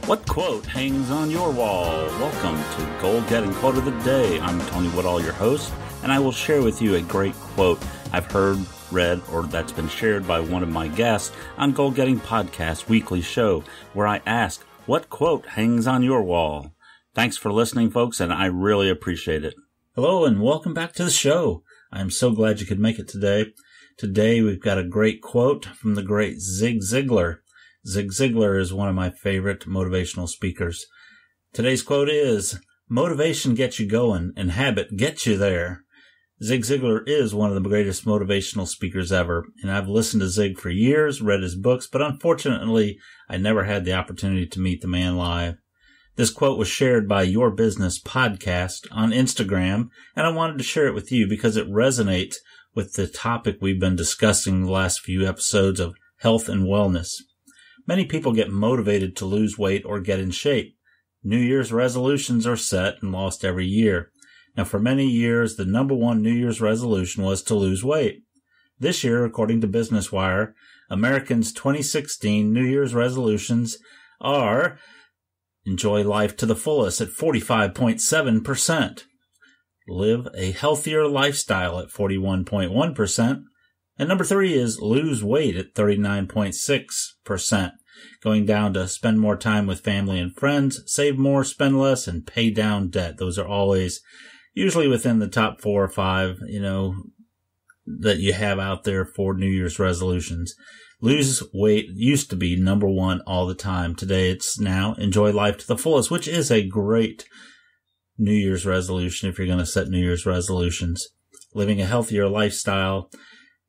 What quote hangs on your wall? Welcome to Goal Getting Quote of the Day. I'm Tony Woodall, your host, and I will share with you a great quote I've heard, read, or that's been shared by one of my guests on Goal Getting Podcast weekly show, where I ask, what quote hangs on your wall? Thanks for listening, folks, and I really appreciate it. Hello, and welcome back to the show. I'm so glad you could make it today. Today, we've got a great quote from the great Zig Ziglar. Zig Ziglar is one of my favorite motivational speakers. Today's quote is, motivation gets you going and habit gets you there. Zig Ziglar is one of the greatest motivational speakers ever, and I've listened to Zig for years, read his books, but unfortunately, I never had the opportunity to meet the man live. This quote was shared by Your Business Podcast on Instagram, and I wanted to share it with you because it resonates with the topic we've been discussing the last few episodes of health and wellness. Many people get motivated to lose weight or get in shape. New Year's resolutions are set and lost every year. Now, for many years, the number one New Year's resolution was to lose weight. This year, according to BusinessWire, Americans' 2016 New Year's resolutions are enjoy life to the fullest at 45.7%, live a healthier lifestyle at 41.1%, and number 3 is lose weight at 39.6%, going down to spend more time with family and friends, save more, spend less, and pay down debt. Those are always usually within the top 4 or 5, that you have out there for New Year's resolutions. Lose weight used to be number 1 all the time. Today it's now enjoy life to the fullest, which is a great New Year's resolution if you're going to set New Year's resolutions. Living a healthier lifestyle.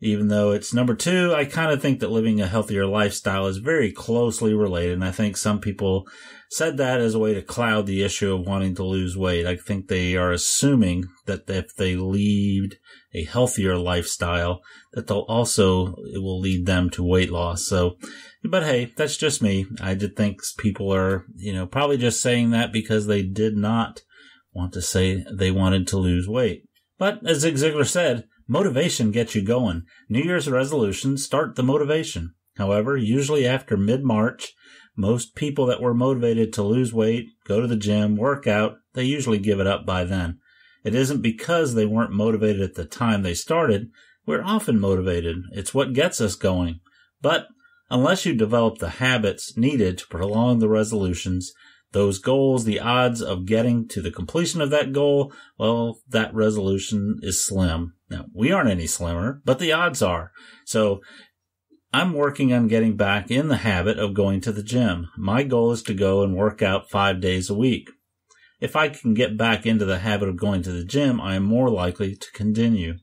Even though it's number 2, I kind of think that living a healthier lifestyle is very closely related. And I think some people said that as a way to cloud the issue of wanting to lose weight. I think they are assuming that if they lead a healthier lifestyle, that it will lead them to weight loss. But hey, that's just me. I did think people are, probably just saying that because they did not want to say they wanted to lose weight. But as Zig Ziglar said, motivation gets you going. New Year's resolutions start the motivation. However, usually after mid-March, most people that were motivated to lose weight, go to the gym, work out, they usually give it up by then. It isn't because they weren't motivated at the time they started. We're often motivated. It's what gets us going. But unless you develop the habits needed to prolong the resolutions, those goals, the odds of getting to the completion of that goal, well, that resolution is slim. Now, we aren't any slimmer, but the odds are. So I'm working on getting back in the habit of going to the gym. My goal is to go and work out 5 days a week. If I can get back into the habit of going to the gym, I am more likely to continue.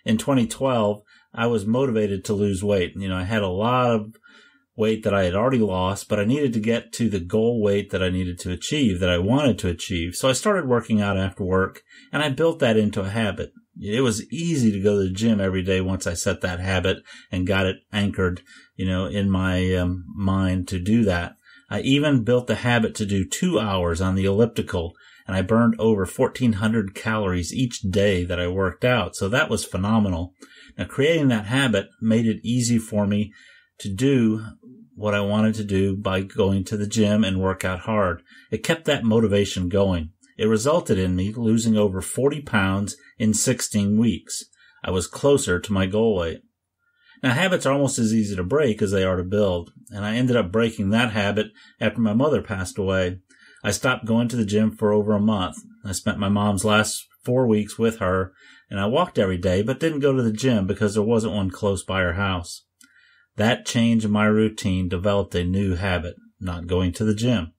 In 2012, I was motivated to lose weight. I had a lot of weight that I had already lost, but I needed to get to the goal weight that I needed to achieve, that I wanted to achieve. So I started working out after work, and I built that into a habit. It was easy to go to the gym every day once I set that habit and got it anchored, in my mind to do that. I even built the habit to do 2 hours on the elliptical, and I burned over 1,400 calories each day that I worked out. So that was phenomenal. Now, creating that habit made it easy for me to do what I wanted to do by going to the gym and work out hard. It kept that motivation going. It resulted in me losing over 40 pounds in 16 weeks. I was closer to my goal weight. Now, habits are almost as easy to break as they are to build, and I ended up breaking that habit after my mother passed away. I stopped going to the gym for over a month. I spent my mom's last 4 weeks with her, and I walked every day, but didn't go to the gym because there wasn't one close by her house. That change in my routine developed a new habit, not going to the gym.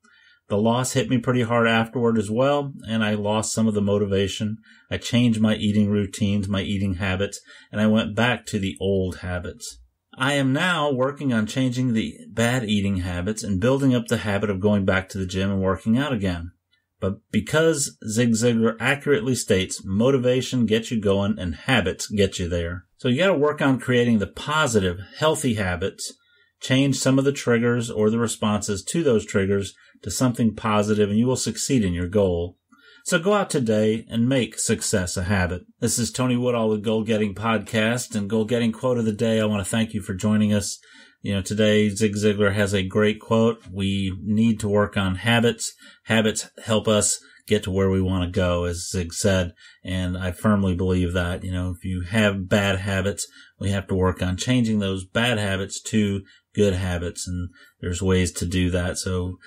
The loss hit me pretty hard afterward as well, and I lost some of the motivation. I changed my eating routines, my eating habits, and I went back to the old habits. I am now working on changing the bad eating habits and building up the habit of going back to the gym and working out again. But because Zig Ziglar accurately states, motivation gets you going and habits get you there. So you got to work on creating the positive, healthy habits, change some of the triggers or the responses to those triggers to something positive, and you will succeed in your goal. So go out today and make success a habit. This is Tony Woodall with Goal Getting Podcast and Goal Getting Quote of the Day. I want to thank you for joining us. Today Zig Ziglar has a great quote. We need to work on habits. Habits help us get to where we want to go, as Zig said. And I firmly believe that, if you have bad habits, we have to work on changing those bad habits to good habits. And there's ways to do that. So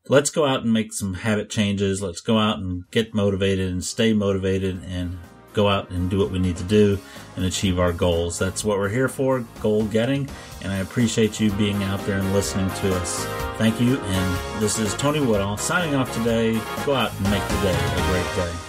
let's go out and make some habit changes. Let's go out and get motivated and stay motivated and go out and do what we need to do and achieve our goals. That's what we're here for, goal getting. And I appreciate you being out there and listening to us. Thank you. And this is Tony Woodall signing off today. Go out and make the day a great day.